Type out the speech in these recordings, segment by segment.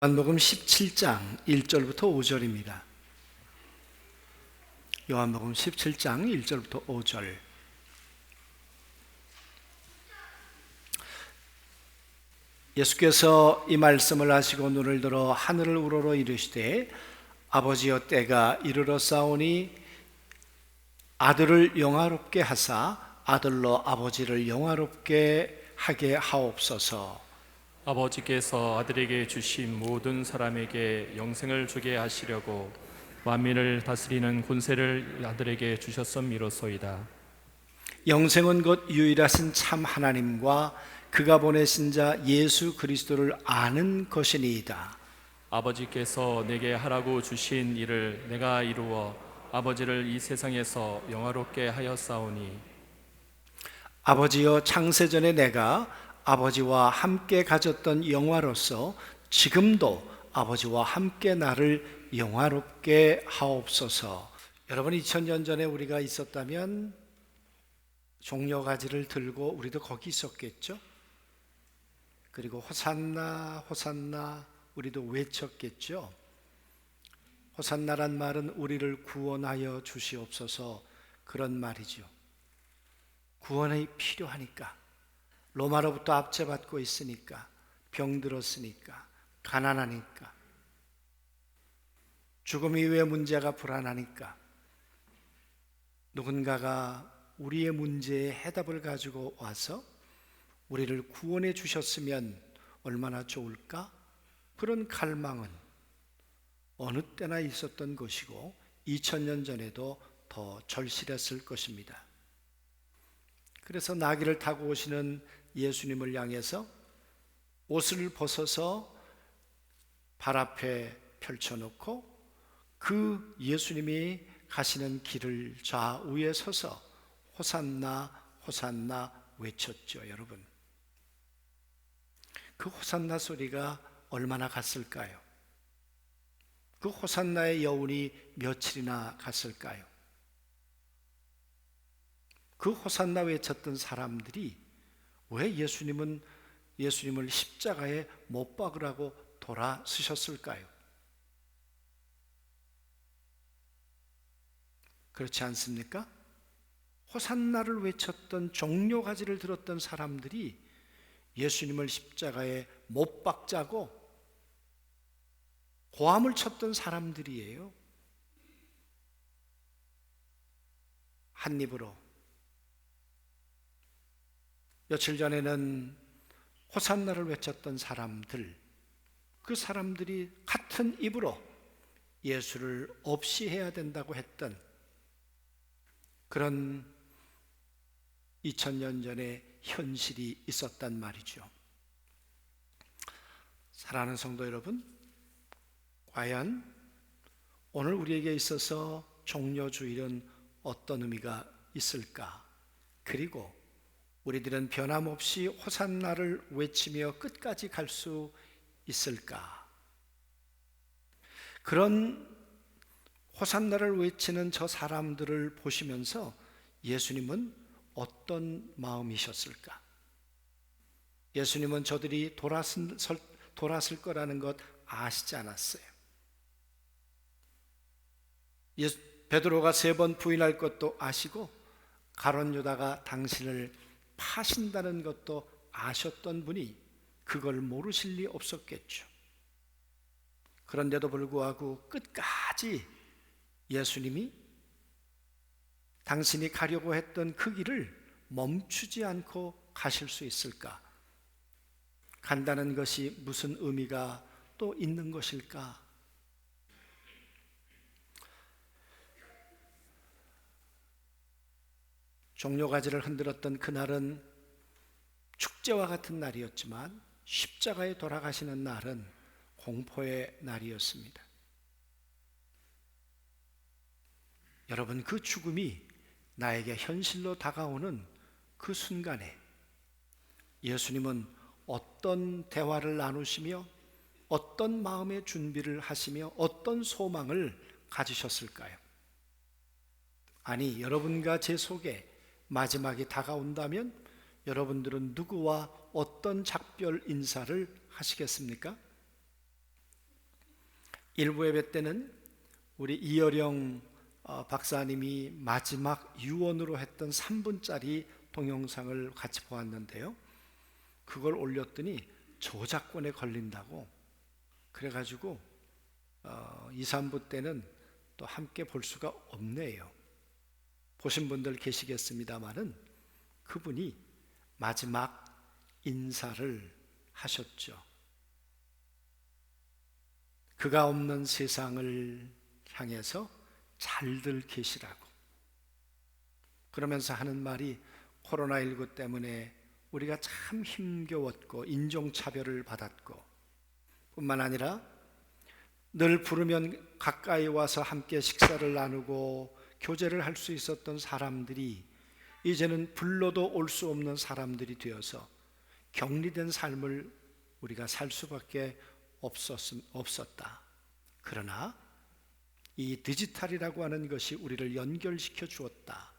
요한복음 17장 1절부터 5절입니다. 요한복음 17장 1절부터 5절. 예수께서 이 말씀을 하시고 눈을 들어 하늘을 우러러 이르시되 아버지여 때가 이르렀사오니 아들을 영화롭게 하사 아들로 아버지를 영화롭게 하게 하옵소서. 아버지께서 아들에게 주신 모든 사람에게 영생을 주게 하시려고 만민을 다스리는 권세를 아들에게 주셨음이로소이다. 영생은 곧 유일하신 참 하나님과 그가 보내신 자 예수 그리스도를 아는 것이니이다. 아버지께서 내게 하라고 주신 일을 내가 이루어 아버지를 이 세상에서 영화롭게 하였사오니 아버지여, 창세전에 내가 아버지와 함께 가졌던 영화로서 지금도 아버지와 함께 나를 영화롭게 하옵소서. 여러분, 2000년 전에 우리가 있었다면 종려가지를 들고 우리도 거기 있었겠죠. 그리고 호산나 호산나 우리도 외쳤겠죠. 호산나란 말은 우리를 구원하여 주시옵소서, 그런 말이죠. 구원이 필요하니까, 로마로부터 압제받고 있으니까, 병들었으니까, 가난하니까, 죽음 이후의 문제가 불안하니까, 누군가가 우리의 문제에 해답을 가지고 와서 우리를 구원해 주셨으면 얼마나 좋을까? 그런 갈망은 어느 때나 있었던 것이고 2000년 전에도 더 절실했을 것입니다. 그래서 나귀를 타고 오시는 예수님을 향해서 옷을 벗어서 발 앞에 펼쳐놓고 그 예수님이 가시는 길을 좌우에 서서 호산나 호산나 외쳤죠. 여러분, 그 호산나 소리가 얼마나 갔을까요? 그 호산나의 여운이 며칠이나 갔을까요? 그 호산나 외쳤던 사람들이 왜 예수님을 십자가에 못 박으라고 돌아서셨을까요? 그렇지 않습니까? 호산나를 외쳤던 종려가지를 들었던 사람들이 예수님을 십자가에 못 박자고 고함을 쳤던 사람들이에요. 한 입으로. 며칠 전에는 호산나를 외쳤던 사람들, 그 사람들이 같은 입으로 예수를 없이 해야 된다고 했던 그런 2000년 전에 현실이 있었단 말이죠. 사랑하는 성도 여러분, 과연 오늘 우리에게 있어서 종려주일은 어떤 의미가 있을까? 그리고 우리들은 변함없이 호산나를 외치며 끝까지 갈 수 있을까? 그런 호산나를 외치는 저 사람들을 보시면서 예수님은 어떤 마음이셨을까? 예수님은 저들이 돌았을 거라는 것 아시지 않았어요. 베드로가 3번 부인할 것도 아시고 가룟 유다가 당신을 파신다는 것도 아셨던 분이 그걸 모르실 리 없었겠죠. 그런데도 불구하고 끝까지 예수님이 당신이 가려고 했던 그 길을 멈추지 않고 가실 수 있을까? 간다는 것이 무슨 의미가 또 있는 것일까? 종려가지를 흔들었던 그날은 축제와 같은 날이었지만 십자가에 돌아가시는 날은 공포의 날이었습니다. 여러분, 그 죽음이 나에게 현실로 다가오는 그 순간에 예수님은 어떤 대화를 나누시며 어떤 마음의 준비를 하시며 어떤 소망을 가지셨을까요? 아니, 여러분과 제 속에 마지막이 다가온다면 여러분들은 누구와 어떤 작별 인사를 하시겠습니까? 일부 예배 때는 우리 이어령 박사님이 마지막 유언으로 했던 3분짜리 동영상을 같이 보았는데요, 그걸 올렸더니 저작권에 걸린다고 그래가지고 2, 3부 때는 또 함께 볼 수가 없네요. 보신 분들 계시겠습니다마는 그분이 마지막 인사를 하셨죠. 그가 없는 세상을 향해서 잘들 계시라고. 그러면서 하는 말이 코로나19 때문에 우리가 참 힘겨웠고 인종차별을 받았고, 뿐만 아니라 늘 부르면 가까이 와서 함께 식사를 나누고 교제를 할 수 있었던 사람들이 이제는 불러도 올 수 없는 사람들이 되어서 격리된 삶을 우리가 살 수밖에 없었다. 그러나 이 디지털이라고 하는 것이 우리를 연결시켜 주었다.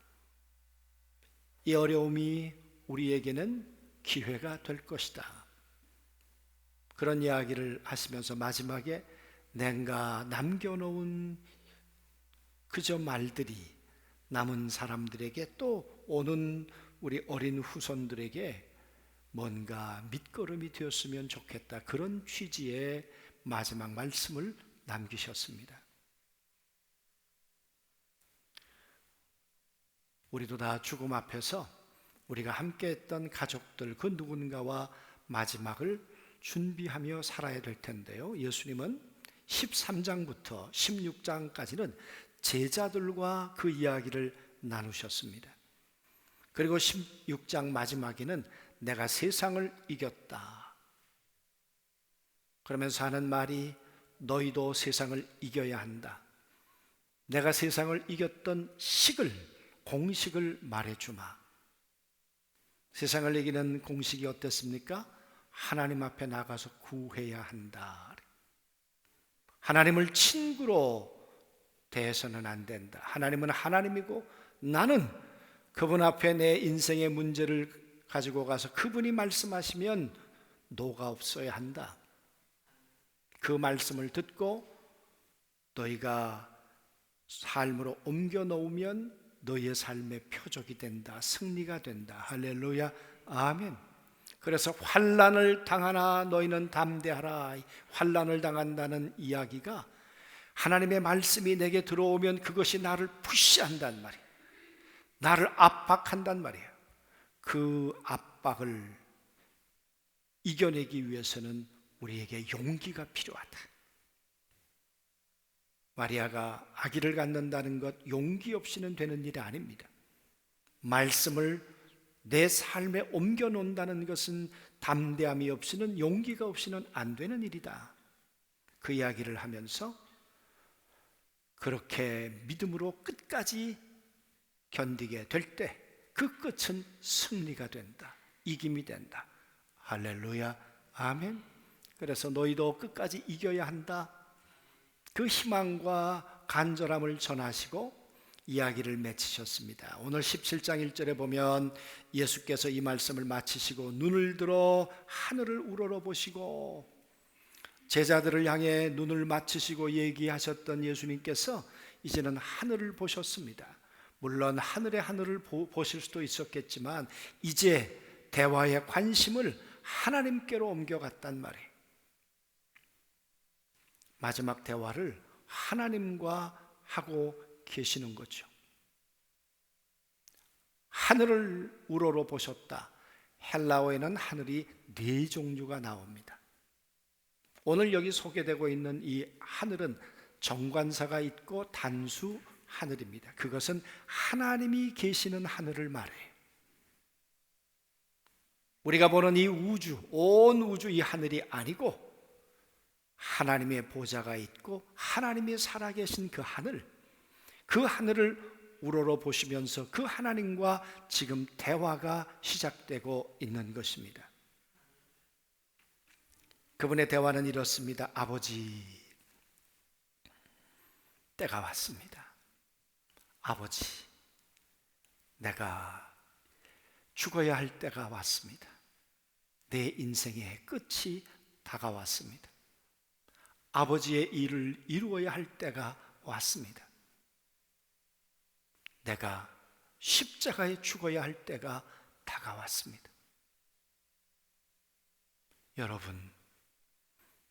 이 어려움이 우리에게는 기회가 될 것이다. 그런 이야기를 하시면서 마지막에 내가 남겨놓은 그저 말들이 남은 사람들에게, 또 오는 우리 어린 후손들에게 뭔가 밑거름이 되었으면 좋겠다, 그런 취지의 마지막 말씀을 남기셨습니다. 우리도 다 죽음 앞에서 우리가 함께했던 가족들, 그 누군가와 마지막을 준비하며 살아야 될 텐데요, 예수님은 13장부터 16장까지는 제자들과 그 이야기를 나누셨습니다. 그리고 16장 마지막에는 내가 세상을 이겼다 그러면서 하는 말이, 너희도 세상을 이겨야 한다. 내가 세상을 이겼던 공식을 말해주마. 세상을 이기는 공식이 어땠습니까? 하나님 앞에 나가서 구해야 한다. 하나님을 친구로 대해서는 안 된다. 하나님은 하나님이고 나는 그분 앞에 내 인생의 문제를 가지고 가서 그분이 말씀하시면 노가 없어야 한다. 그 말씀을 듣고 너희가 삶으로 옮겨 놓으면 너희의 삶의 표적이 된다, 승리가 된다. 할렐루야, 아멘. 그래서 환난을 당하나 너희는 담대하라. 환난을 당한다는 이야기가 하나님의 말씀이 내게 들어오면 그것이 나를 푸시한단 말이에요. 나를 압박한단 말이에요. 그 압박을 이겨내기 위해서는 우리에게 용기가 필요하다. 마리아가 아기를 갖는다는 것 용기 없이는 되는 일이 아닙니다. 말씀을 내 삶에 옮겨 놓는다는 것은 담대함이 없이는, 용기가 없이는 안 되는 일이다. 그 이야기를 하면서 그렇게 믿음으로 끝까지 견디게 될 때 그 끝은 승리가 된다, 이김이 된다. 할렐루야, 아멘. 그래서 너희도 끝까지 이겨야 한다, 그 희망과 간절함을 전하시고 이야기를 맺히셨습니다. 오늘 17장 1절에 보면 예수께서 이 말씀을 마치시고 눈을 들어 하늘을 우러러보시고 제자들을 향해 눈을 맞추시고 얘기하셨던 예수님께서 이제는 하늘을 보셨습니다. 물론 하늘의 하늘을 보실 수도 있었겠지만 이제 대화의 관심을 하나님께로 옮겨갔단 말이에요. 마지막 대화를 하나님과 하고 계시는 거죠. 하늘을 우러러 보셨다. 헬라어에는 하늘이 4종류가 나옵니다. 오늘 여기 소개되고 있는 이 하늘은 정관사가 있고 단수 하늘입니다. 그것은 하나님이 계시는 하늘을 말해요. 우리가 보는 이 우주, 온 우주 이 하늘이 아니고 하나님의 보좌가 있고 하나님이 살아계신 그 하늘을 우러러 보시면서 그 하나님과 지금 대화가 시작되고 있는 것입니다. 그분의 대화는 이렇습니다. 아버지, 때가 왔습니다. 아버지, 내가 죽어야 할 때가 왔습니다. 내 인생의 끝이 다가왔습니다. 아버지의 일을 이루어야 할 때가 왔습니다. 내가 십자가에 죽어야 할 때가 다가왔습니다. 여러분,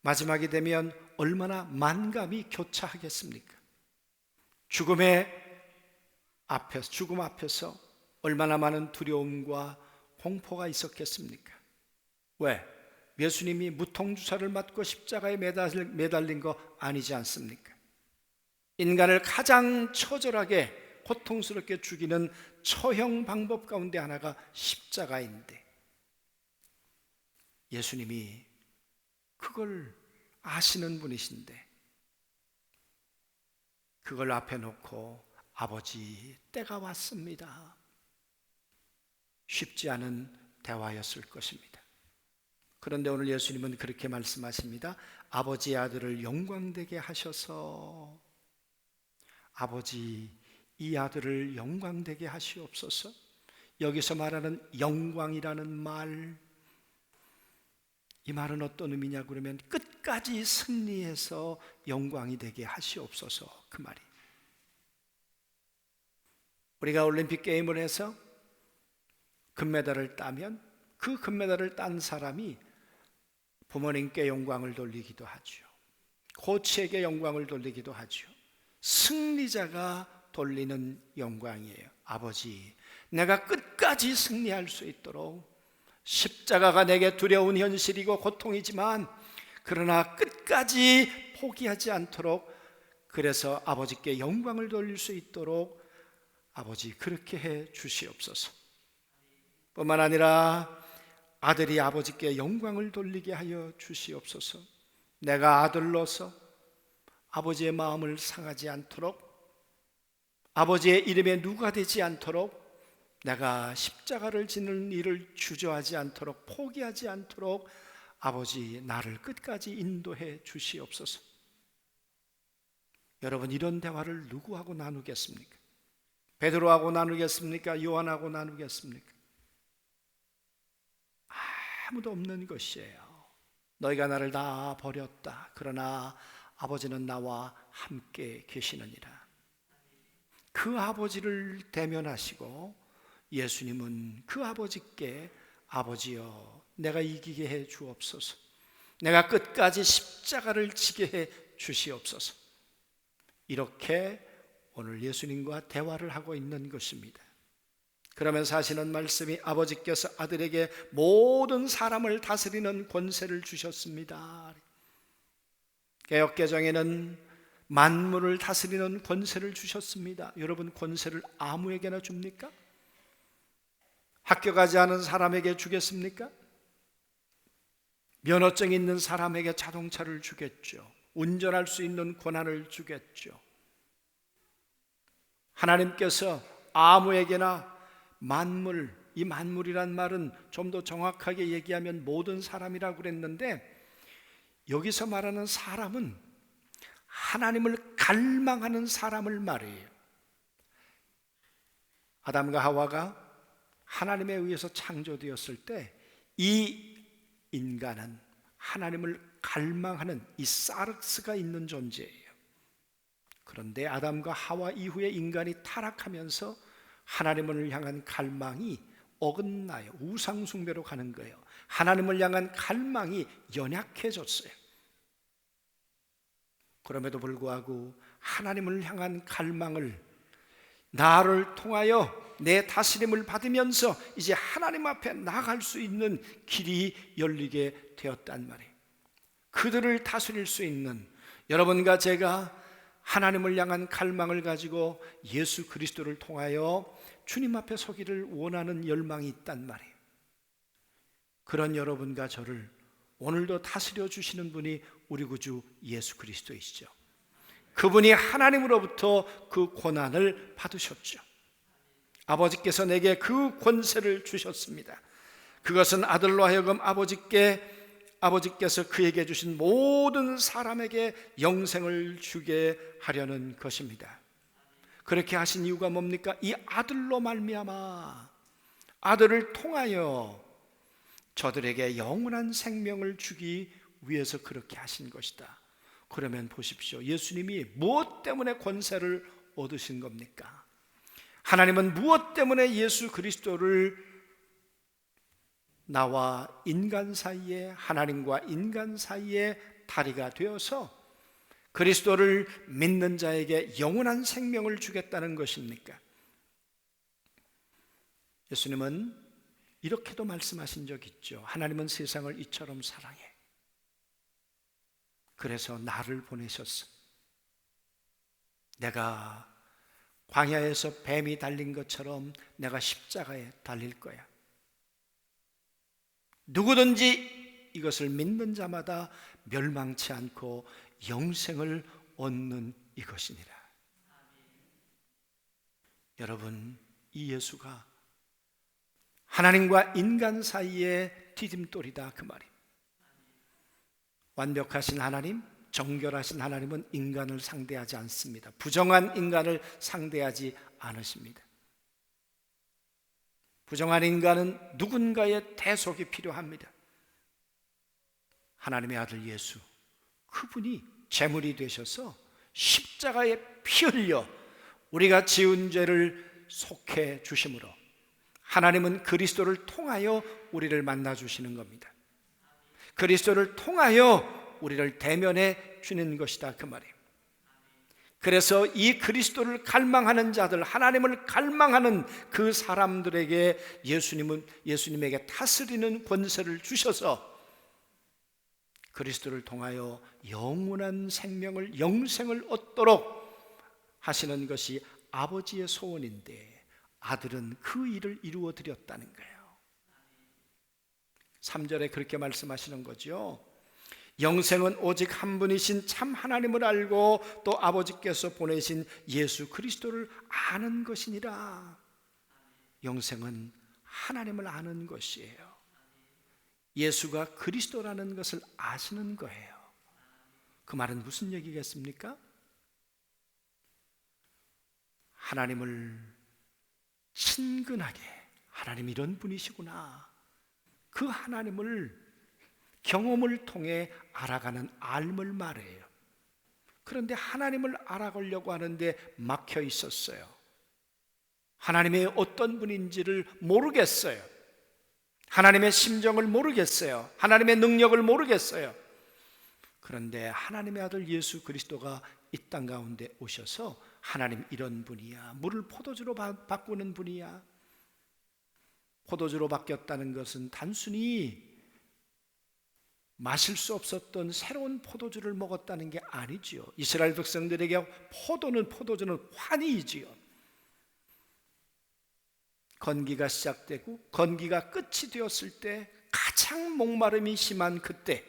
마지막이 되면 얼마나 만감이 교차하겠습니까? 죽음 앞에서 얼마나 많은 두려움과 공포가 있었겠습니까? 왜? 예수님이 무통주사를 맞고 십자가에 매달린 거 아니지 않습니까? 인간을 가장 처절하게 고통스럽게 죽이는 처형 방법 가운데 하나가 십자가인데, 예수님이 그걸 아시는 분이신데 그걸 앞에 놓고 아버지, 때가 왔습니다. 쉽지 않은 대화였을 것입니다. 그런데 오늘 예수님은 그렇게 말씀하십니다. 아버지의 아들을 영광되게 하셔서, 아버지, 이 아들을 영광되게 하시옵소서. 여기서 말하는 영광이라는 말, 이 말은 어떤 의미냐 그러면 끝까지 승리해서 영광이 되게 하시옵소서, 그 말이. 우리가 올림픽 게임을 해서 금메달을 따면 그 금메달을 딴 사람이 부모님께 영광을 돌리기도 하죠. 코치에게 영광을 돌리기도 하죠. 승리자가 돌리는 영광이에요. 아버지, 내가 끝까지 승리할 수 있도록, 십자가가 내게 두려운 현실이고 고통이지만 그러나 끝까지 포기하지 않도록, 그래서 아버지께 영광을 돌릴 수 있도록 아버지 그렇게 해 주시옵소서. 뿐만 아니라 아들이 아버지께 영광을 돌리게 하여 주시옵소서. 내가 아들로서 아버지의 마음을 상하지 않도록, 아버지의 이름에 누가 되지 않도록, 내가 십자가를 지는 일을 주저하지 않도록, 포기하지 않도록 아버지 나를 끝까지 인도해 주시옵소서. 여러분, 이런 대화를 누구하고 나누겠습니까? 베드로하고 나누겠습니까? 요한하고 나누겠습니까? 아무도 없는 것이에요. 너희가 나를 다 버렸다. 그러나 아버지는 나와 함께 계시느니라. 그 아버지를 대면하시고 예수님은 그 아버지께 아버지여, 내가 이기게 해 주옵소서. 내가 끝까지 십자가를 지게 해 주시옵소서. 이렇게 오늘 예수님과 대화를 하고 있는 것입니다. 그러면서 하시는 말씀이 아버지께서 아들에게 모든 사람을 다스리는 권세를 주셨습니다. 개역개정에는 만물을 다스리는 권세를 주셨습니다. 여러분, 권세를 아무에게나 줍니까? 학교 가지 않은 사람에게 주겠습니까? 면허증 있는 사람에게 자동차를 주겠죠. 운전할 수 있는 권한을 주겠죠. 하나님께서 아무에게나 만물, 이 만물이란 말은 좀 더 정확하게 얘기하면 모든 사람이라고 그랬는데, 여기서 말하는 사람은 하나님을 갈망하는 사람을 말해요. 아담과 하와가 하나님에 의해서 창조되었을 때 이 인간은 하나님을 갈망하는 이 사르스가 있는 존재예요. 그런데 아담과 하와 이후에 인간이 타락하면서 하나님을 향한 갈망이 어긋나요. 우상숭배로 가는 거예요. 하나님을 향한 갈망이 연약해졌어요. 그럼에도 불구하고 하나님을 향한 갈망을, 나를 통하여 내 다스림을 받으면서 이제 하나님 앞에 나아갈 수 있는 길이 열리게 되었단 말이에요. 그들을 다스릴 수 있는 여러분과 제가 하나님을 향한 갈망을 가지고 예수 그리스도를 통하여 주님 앞에 서기를 원하는 열망이 있단 말이에요. 그런 여러분과 저를 오늘도 다스려 주시는 분이 우리 구주 예수 그리스도이시죠. 그분이 하나님으로부터 그 권한을 받으셨죠. 아버지께서 내게 그 권세를 주셨습니다. 그것은 아들로 하여금 아버지께서 그에게 주신 모든 사람에게 영생을 주게 하려는 것입니다. 그렇게 하신 이유가 뭡니까? 이 아들로 말미암아, 아들을 통하여 저들에게 영원한 생명을 주기 위해서 그렇게 하신 것이다. 그러면 보십시오. 예수님이 무엇 때문에 권세를 얻으신 겁니까? 하나님은 무엇 때문에 예수 그리스도를 나와 인간 사이에, 하나님과 인간 사이에 다리가 되어서 그리스도를 믿는 자에게 영원한 생명을 주겠다는 것입니까? 예수님은 이렇게도 말씀하신 적 있죠. 하나님은 세상을 이처럼 사랑해. 그래서 나를 보내셨어. 내가 광야에서 뱀이 달린 것처럼 내가 십자가에 달릴 거야. 누구든지 이것을 믿는 자마다 멸망치 않고 영생을 얻는 이것이니라. 여러분, 이 예수가 하나님과 인간 사이의 디딤돌이다, 그 말입니다. 완벽하신 하나님, 정결하신 하나님은 인간을 상대하지 않습니다. 부정한 인간을 상대하지 않으십니다. 부정한 인간은 누군가의 대속이 필요합니다. 하나님의 아들 예수, 그분이 제물이 되셔서 십자가에 피 흘려 우리가 지은 죄를 속해 주심으로 하나님은 그리스도를 통하여 우리를 만나 주시는 겁니다. 그리스도를 통하여 우리를 대면해 주는 것이다, 그 말이에요. 그래서 이 그리스도를 갈망하는 자들, 하나님을 갈망하는 그 사람들에게 예수님에게 다스리는 권세를 주셔서 그리스도를 통하여 영원한 생명을, 영생을 얻도록 하시는 것이 아버지의 소원인데 아들은 그 일을 이루어 드렸다는 거예요. 3절에 그렇게 말씀하시는 거죠. 영생은 오직 한 분이신 참 하나님을 알고 또 아버지께서 보내신 예수 그리스도를 아는 것이니라. 영생은 하나님을 아는 것이에요. 예수가 그리스도라는 것을 아시는 거예요. 그 말은 무슨 얘기겠습니까? 하나님을 친근하게, 하나님 이런 분이시구나, 그 하나님을 경험을 통해 알아가는 알물 말이에요. 그런데 하나님을 알아가려고 하는데 막혀 있었어요. 하나님의 어떤 분인지를 모르겠어요. 하나님의 심정을 모르겠어요. 하나님의 능력을 모르겠어요. 그런데 하나님의 아들 예수 그리스도가 이 땅 가운데 오셔서 하나님 이런 분이야, 물을 포도주로 바꾸는 분이야. 포도주로 바뀌었다는 것은 단순히 마실 수 없었던 새로운 포도주를 먹었다는 게 아니지요. 이스라엘 백성들에게 포도주는 환희이지요. 건기가 시작되고 건기가 끝이 되었을 때 가장 목마름이 심한 그때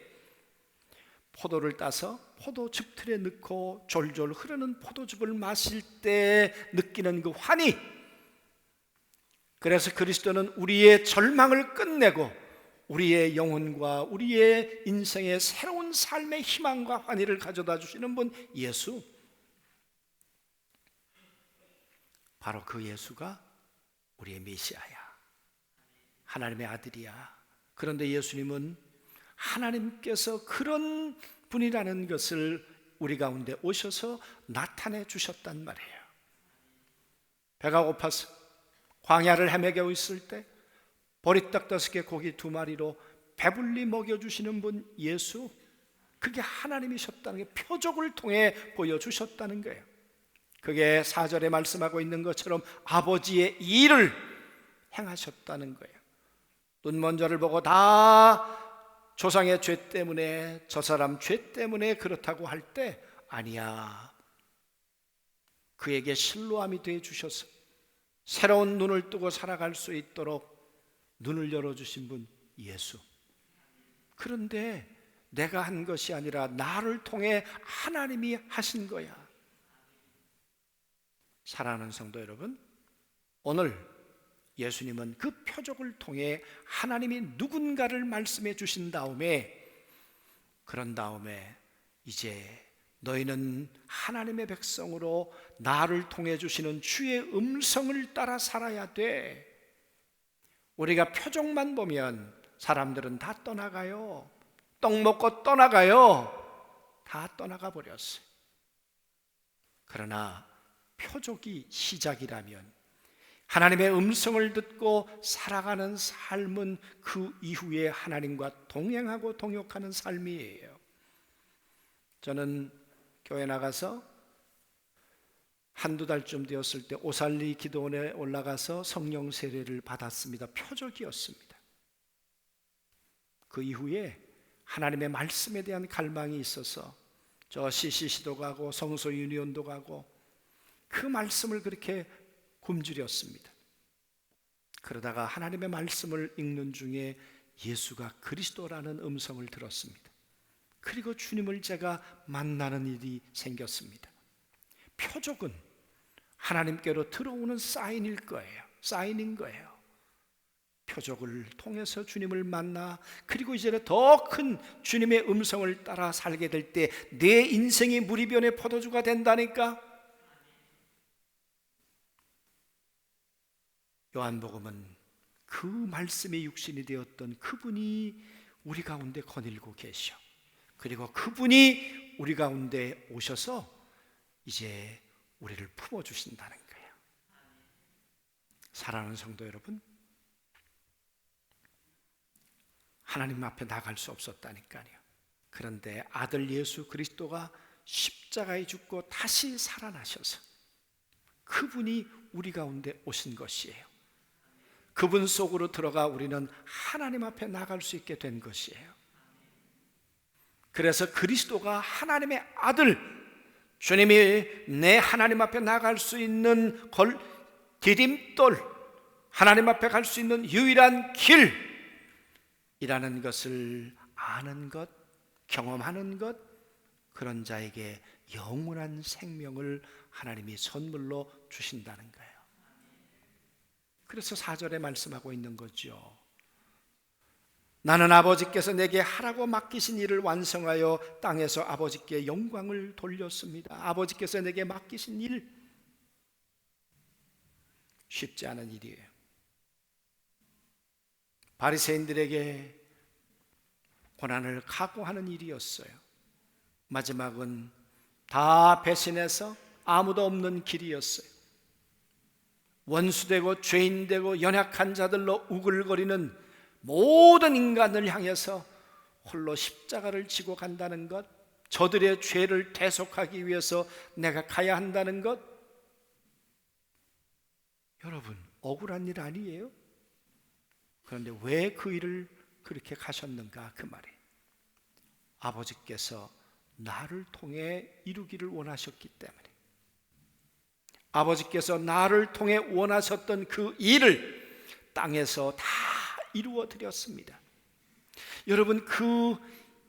포도를 따서 포도즙 틀에 넣고 졸졸 흐르는 포도즙을 마실 때 느끼는 그 환희, 그래서 그리스도는 우리의 절망을 끝내고 우리의 영혼과 우리의 인생의 새로운 삶의 희망과 환희를 가져다 주시는 분, 예수. 바로 그 예수가 우리의 메시아야, 하나님의 아들이야. 그런데 예수님은 하나님께서 그런 분이라는 것을 우리 가운데 오셔서 나타내 주셨단 말이에요. 배가 고파서 광야를 헤매고 있을 때 보리떡 5개 고기 2마리로 배불리 먹여주시는 분 예수, 그게 하나님이셨다는 게 표적을 통해 보여주셨다는 거예요. 그게 4절에 말씀하고 있는 것처럼 아버지의 일을 행하셨다는 거예요. 눈먼저를 보고 다 조상의 죄 때문에, 저 사람 죄 때문에 그렇다고 할 때 아니야, 그에게 실로암이 되어 주셔서 새로운 눈을 뜨고 살아갈 수 있도록 눈을 열어주신 분 예수. 그런데 내가 한 것이 아니라 나를 통해 하나님이 하신 거야. 사랑하는 성도 여러분, 오늘 예수님은 그 표적을 통해 하나님이 누군가를 말씀해 주신 다음에, 그런 다음에 이제 너희는 하나님의 백성으로 나를 통해 주시는 주의 음성을 따라 살아야 돼. 우리가 표적만 보면 사람들은 다 떠나가요. 떡 먹고 떠나가요. 다 떠나가 버렸어요. 그러나 표적이 시작이라면 하나님의 음성을 듣고 살아가는 삶은 그 이후에 하나님과 동행하고 동역하는 삶이에요. 저는 교회 나가서 한두 달쯤 되었을 때 오살리 기도원에 올라가서 성령 세례를 받았습니다. 표적이었습니다. 그 이후에 하나님의 말씀에 대한 갈망이 있어서 저 CCC도 가고 성소 유니온도 가고 그 말씀을 그렇게 굶주렸습니다. 그러다가 하나님의 말씀을 읽는 중에 예수가 그리스도라는 음성을 들었습니다. 그리고 주님을 제가 만나는 일이 생겼습니다. 표적은 하나님께로 들어오는 사인일 거예요. 사인인 거예요. 표적을 통해서 주님을 만나 그리고 이제는 더 큰 주님의 음성을 따라 살게 될 때 내 인생이 무리변의 포도주가 된다니까. 요한복음은 그 말씀의 육신이 되었던 그분이 우리 가운데 거닐고 계셔. 그리고 그분이 우리 가운데 오셔서 이제 우리를 품어주신다는 거예요. 사랑하는 성도 여러분, 하나님 앞에 나갈 수 없었다니까요. 그런데 아들 예수 그리스도가 십자가에 죽고 다시 살아나셔서 그분이 우리 가운데 오신 것이에요. 그분 속으로 들어가 우리는 하나님 앞에 나갈 수 있게 된 것이에요. 그래서 그리스도가 하나님의 아들, 주님이 내 하나님 앞에 나갈 수 있는 디딤돌, 하나님 앞에 갈 수 있는 유일한 길이라는 것을 아는 것, 경험하는 것, 그런 자에게 영원한 생명을 하나님이 선물로 주신다는 거예요. 그래서 4절에 말씀하고 있는 거죠. 나는 아버지께서 내게 하라고 맡기신 일을 완성하여 땅에서 아버지께 영광을 돌렸습니다. 아버지께서 내게 맡기신 일, 쉽지 않은 일이에요. 바리새인들에게 고난을 각오하는 일이었어요. 마지막은 다 배신해서 아무도 없는 길이었어요. 원수되고 죄인되고 연약한 자들로 우글거리는 모든 인간을 향해서 홀로 십자가를 지고 간다는 것, 저들의 죄를 대속하기 위해서 내가 가야 한다는 것, 여러분 억울한 일 아니에요? 그런데 왜 그 일을 그렇게 가셨는가? 그 말이에요. 아버지께서 나를 통해 이루기를 원하셨기 때문에, 아버지께서 나를 통해 원하셨던 그 일을 땅에서 다 이루어 드렸습니다. 여러분, 그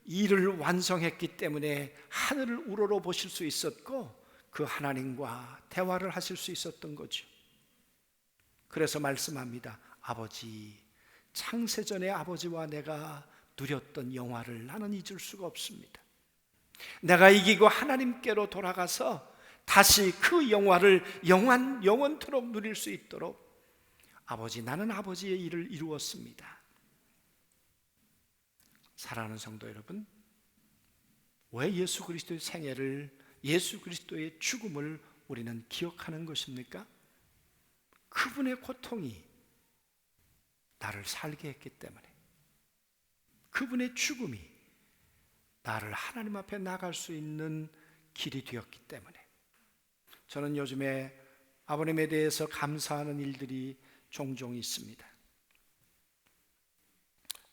일을 완성했기 때문에 하늘을 우러러 보실 수 있었고 그 하나님과 대화를 하실 수 있었던 거죠. 그래서 말씀합니다. 아버지, 창세전에 아버지와 내가 누렸던 영화를 나는 잊을 수가 없습니다. 내가 이기고 하나님께로 돌아가서 다시 그 영화를 영원토록 누릴 수 있도록 아버지, 나는 아버지의 일을 이루었습니다. 사랑하는 성도 여러분, 왜 예수 그리스도의 생애를, 예수 그리스도의 죽음을 우리는 기억하는 것입니까? 그분의 고통이 나를 살게 했기 때문에, 그분의 죽음이 나를 하나님 앞에 나갈 수 있는 길이 되었기 때문에, 저는 요즘에 아버님에 대해서 감사하는 일들이 종종 있습니다.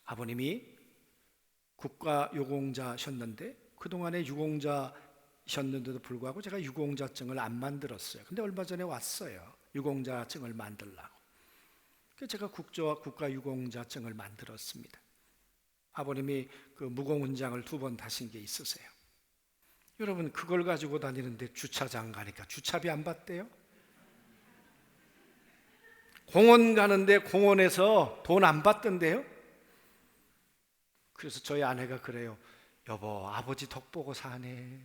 아버님이 국가유공자셨는데 그동안에 유공자셨는데도 불구하고 제가 유공자증을 안 만들었어요. 근데 얼마 전에 왔어요. 유공자증을 만들라고. 그래서 제가 국가유공자증을 만들었습니다. 아버님이 그 무공훈장을 2번 타신 게 있으세요. 여러분, 그걸 가지고 다니는데 주차장 가니까 주차비 안 받대요? 공원 가는데 공원에서 돈 안 받던데요? 그래서 저희 아내가 그래요. 여보, 아버지 덕 보고 사네.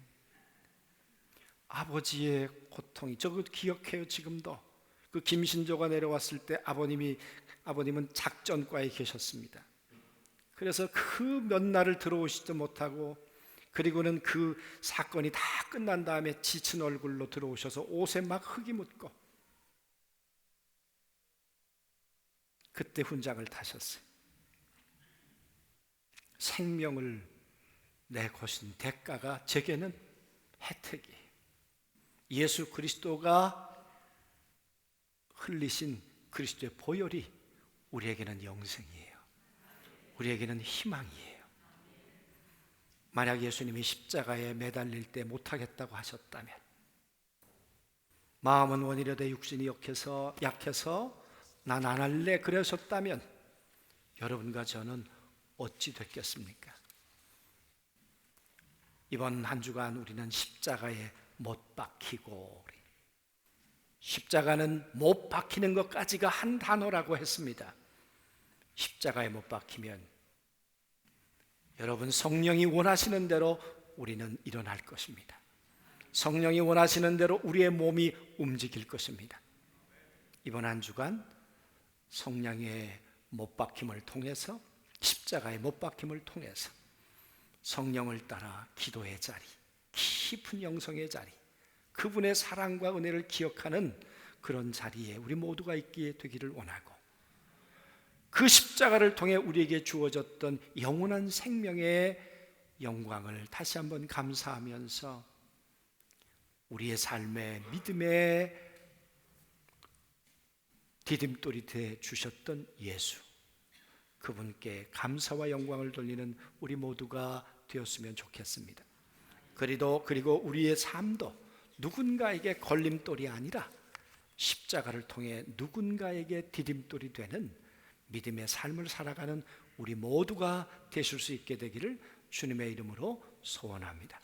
아버지의 고통이, 저거 기억해요. 지금도 그 김신조가 내려왔을 때 아버님은 작전과에 계셨습니다. 그래서 그 몇 날을 들어오시지도 못하고 그리고는 그 사건이 다 끝난 다음에 지친 얼굴로 들어오셔서 옷에 막 흙이 묻고 그때 훈장을 타셨어요. 생명을 내거신 대가가 제게는 혜택이에요. 예수 그리스도가 흘리신 그리스도의 보혈이 우리에게는 영생이에요. 우리에게는 희망이에요. 만약 예수님이 십자가에 매달릴 때 못하겠다고 하셨다면, 마음은 원이라도 육신이 약해서 난 안 할래 그러셨다면 여러분과 저는 어찌 됐겠습니까? 이번 한 주간 우리는 십자가에 못 박히고, 십자가는 못 박히는 것까지가 한 단어라고 했습니다. 십자가에 못 박히면 여러분, 성령이 원하시는 대로 우리는 일어날 것입니다. 성령이 원하시는 대로 우리의 몸이 움직일 것입니다. 이번 한 주간 성령의 못 박힘을 통해서, 십자가의 못 박힘을 통해서 성령을 따라 기도의 자리, 깊은 영성의 자리, 그분의 사랑과 은혜를 기억하는 그런 자리에 우리 모두가 있게 되기를 원하고, 그 십자가를 통해 우리에게 주어졌던 영원한 생명의 영광을 다시 한번 감사하면서 우리의 삶의 믿음의 디딤돌이 돼 주셨던 예수, 그분께 감사와 영광을 돌리는 우리 모두가 되었으면 좋겠습니다. 그리고 우리의 삶도 누군가에게 걸림돌이 아니라 십자가를 통해 누군가에게 디딤돌이 되는 믿음의 삶을 살아가는 우리 모두가 되실 수 있게 되기를 주님의 이름으로 소원합니다.